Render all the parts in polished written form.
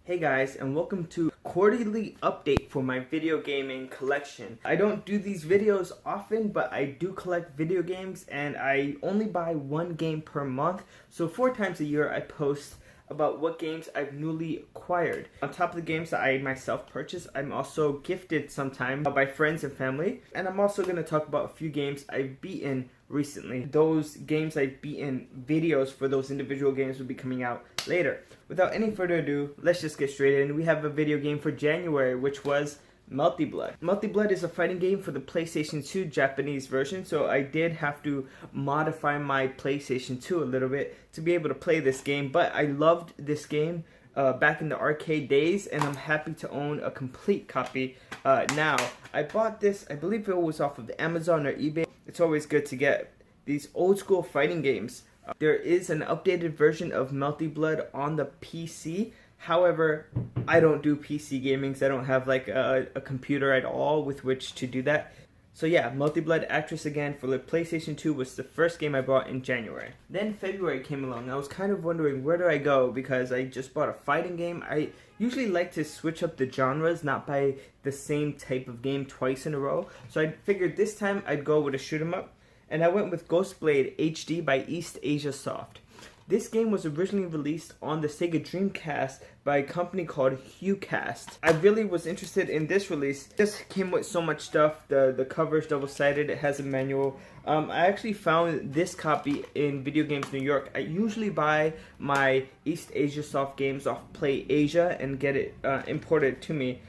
Hey guys, and welcome to quarterly update for my video gaming collection. I don't do these videos often, but I do collect video games and I only buy one game per month. So 4 times a year I post about what games I've newly acquired. On top of the games that I myself purchase, I'm also gifted sometimes by friends and family. And I'm also going to talk about a few games I've beaten recently. Those games I've beaten, videos for those individual games will be coming out later. Without any further ado, let's just get straight in. We have a video game for January, which was Melty Blood. Melty Blood is a fighting game for the PlayStation 2 Japanese version, so I did have to modify my PlayStation 2 a little bit to be able to play this game, but I loved this game back in the arcade days, and I'm happy to own a complete copy now. I bought this, I believe it was off of Amazon or eBay. It's always good to get these old school fighting games. There is an updated version of Melty Blood on the PC. However, I don't do PC gaming, so I don't have like a computer at all with which to do that. So yeah, Melty Blood Actress Again for the PlayStation 2 was the first game I bought in January. Then February came along. I was kind of wondering where do I go because I just bought a fighting game. I usually like to switch up the genres, not buy the same type of game twice in a row. So I figured this time I'd go with a shoot 'em up, and I went with Ghostblade HD by East Asia Soft. This game was originally released on the Sega Dreamcast by a company called Aqcuired. I really was interested in this release. It just came with so much stuff. The cover is double-sided. It has a manual. I actually found this copy in Video Games New York. I usually buy my East Asia Soft games off Play Asia and get it imported to me.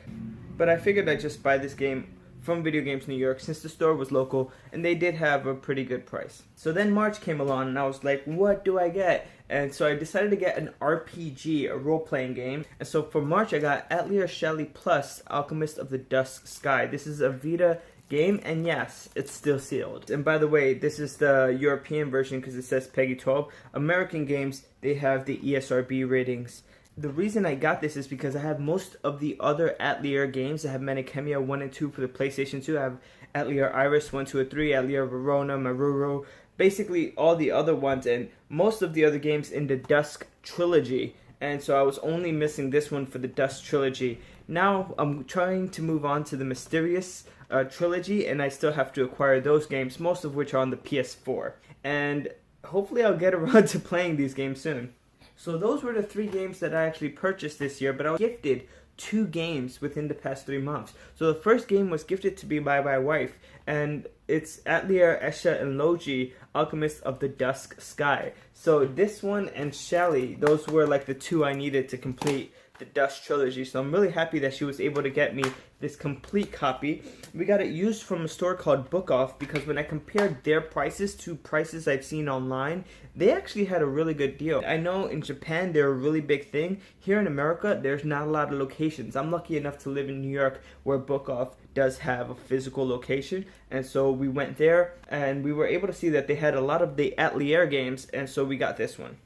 But I figured I'd just buy this game from Video Games New York since the store was local and they did have a pretty good price. So then March came along and I was like, what do I get? And so I decided to get an RPG, a role-playing game. And so for March I got Atelier Shallie plus Alchemist of the Dusk Sky. This is a Vita game, and yes, it's still sealed. And by the way, this is the European version because it says PEGI 12. American games, they have the ESRB ratings. The reason I got this is because I have most of the other Atelier games. I have Khemia 1 and 2 for the PlayStation 2. I have Atelier Iris 1, 2, and 3, Atelier Verona, Maruru, basically all the other ones, and most of the other games in the Dusk trilogy. And so I was only missing this one for the Dusk trilogy. Now I'm trying to move on to the Mysterious trilogy, and I still have to acquire those games, most of which are on the PS4. And hopefully I'll get around to playing these games soon. So those were the 3 games that I actually purchased this year, but I was gifted 2 games within the past 3 months. So the first game was gifted to me by my wife, and it's Atelier, Escha, and Logy, Alchemists of the Dusk Sky. So this one and Shallie, those were like the 2 I needed to complete the Dusk trilogy. So I'm really happy that she was able to get me this complete copy. We got it used from a store called Book Off because when I compared their prices to prices I've seen online, they actually had a really good deal. I know in Japan they're a really big thing. Here in America, there's not a lot of locations. I'm lucky enough to live in New York where Book Off does have a physical location, and so we went there and we were able to see that they had a lot of the Atelier games, and so we got this one.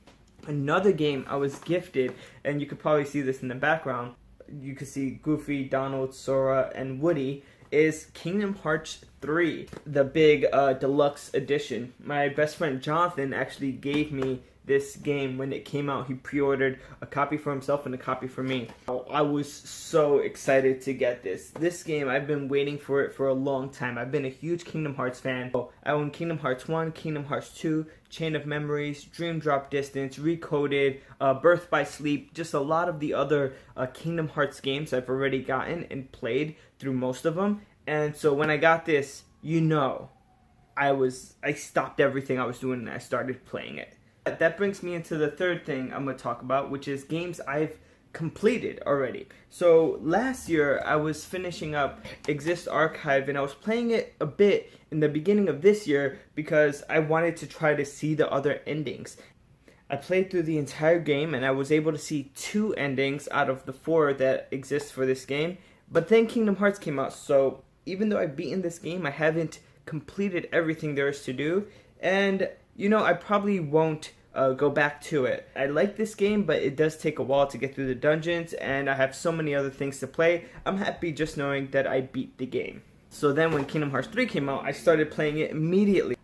Another game I was gifted, and you could probably see this in the background, you could see Goofy, Donald, Sora, and Woody, is Kingdom Hearts 3, the big deluxe edition. My best friend Jonathan actually gave me this game when it came out. He pre-ordered a copy for himself and a copy for me. I was so excited to get this. This game, I've been waiting for it for a long time. I've been a huge Kingdom Hearts fan. I own Kingdom Hearts 1, Kingdom Hearts 2, Chain of Memories, Dream Drop Distance, Recoded, Birth by Sleep, just a lot of the other Kingdom Hearts games I've already gotten and played through most of them. And so when I got this, you know, I stopped everything I was doing and I started playing it. That brings me into the third thing I'm going to talk about, which is games I've completed already. So last year I was finishing up Exist Archive and I was playing it a bit in the beginning of this year because I wanted to try to see the other endings. I played through the entire game and I was able to see 2 endings out of the 4 that exist for this game. But then Kingdom Hearts came out, so even though I've beaten this game, I haven't completed everything there is to do. And you know, I probably won't go back to it. I like this game, but it does take a while to get through the dungeons, and I have so many other things to play. I'm happy just knowing that I beat the game. So then when Kingdom Hearts 3 came out, I started playing it immediately.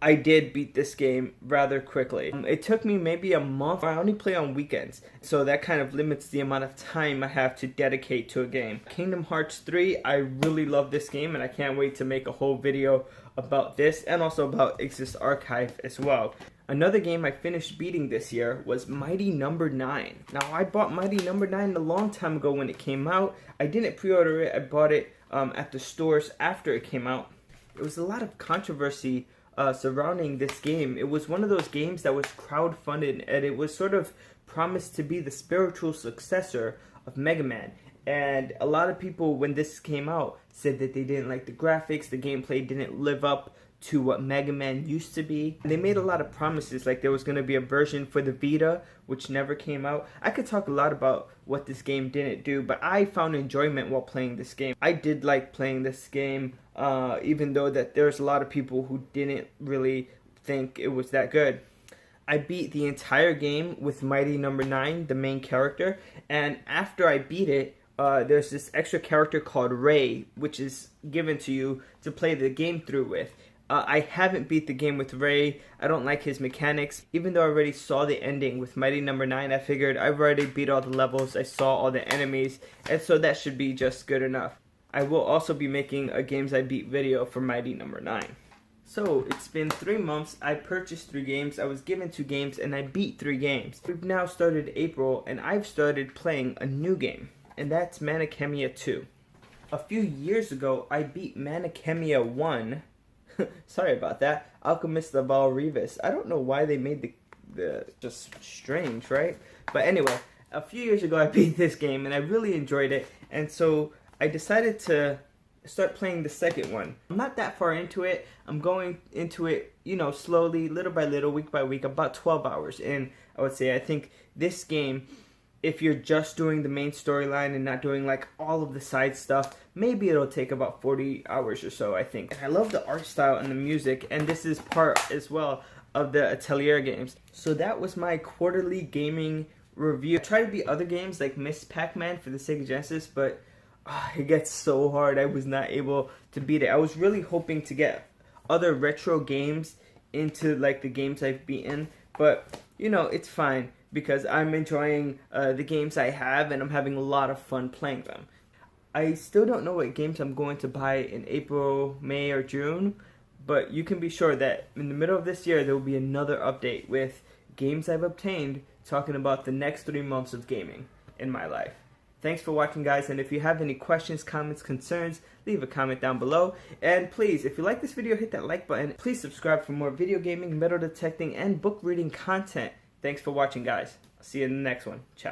I did beat this game rather quickly. It took me maybe a month. I only play on weekends, so that kind of limits the amount of time I have to dedicate to a game. Kingdom Hearts 3, I really love this game, and I can't wait to make a whole video about this and also about Exist Archive as well. Another game I finished beating this year was Mighty Number 9. Now, I bought Mighty Number 9 a long time ago when it came out. I didn't pre-order it. I bought it at the stores after it came out. There was a lot of controversy surrounding this game. It was one of those games that was crowdfunded, and it was sort of promised to be the spiritual successor of Mega Man. And a lot of people, when this came out, said that they didn't like the graphics, the gameplay didn't live up to what Mega Man used to be. They made a lot of promises, like there was going to be a version for the Vita, which never came out. I could talk a lot about what this game didn't do, but I found enjoyment while playing this game. I did like playing this game, even though that there's a lot of people who didn't really think it was that good. I beat the entire game with Mighty Number 9, the main character, and after I beat it, there's this extra character called Ray, which is given to you to play the game through with. I haven't beat the game with Ray. I don't like his mechanics. Even though I already saw the ending with Mighty Number 9, I figured I've already beat all the levels, I saw all the enemies, and so that should be just good enough. I will also be making a Games I Beat video for Mighty Number 9. So, it's been 3 months, I purchased 3 games, I was given 2 games, and I beat 3 games. We've now started April, and I've started playing a new game, and that's Khemia 2. A few years ago, I beat Khemia 1. Sorry about that. Alchemist of Val Revis. I don't know why they made the just strange, right? But anyway, a few years ago I beat this game and I really enjoyed it, and so I decided to start playing the second one. I'm not that far into it. I'm going into it, you know, slowly, little by little, week by week, about 12 hours in, I would say. I think this game, if you're just doing the main storyline and not doing like all of the side stuff, maybe it'll take about 40 hours or so, I think. And I love the art style and the music, and this is part as well of the Atelier games. So that was my quarterly gaming review. I tried to beat other games like Miss Pac-Man for the Sega Genesis, but it gets so hard. I was not able to beat it. I was really hoping to get other retro games into like the games I've beaten, but you know, it's fine, because I'm enjoying the games I have, and I'm having a lot of fun playing them. I still don't know what games I'm going to buy in April, May, or June, but you can be sure that in the middle of this year, there will be another update with games I've obtained, talking about the next 3 months of gaming in my life. Thanks for watching, guys, and if you have any questions, comments, concerns, leave a comment down below. And please, if you like this video, hit that like button. Please subscribe for more video gaming, metal detecting, and book reading content. Thanks for watching, guys. I'll see you in the next one. Ciao.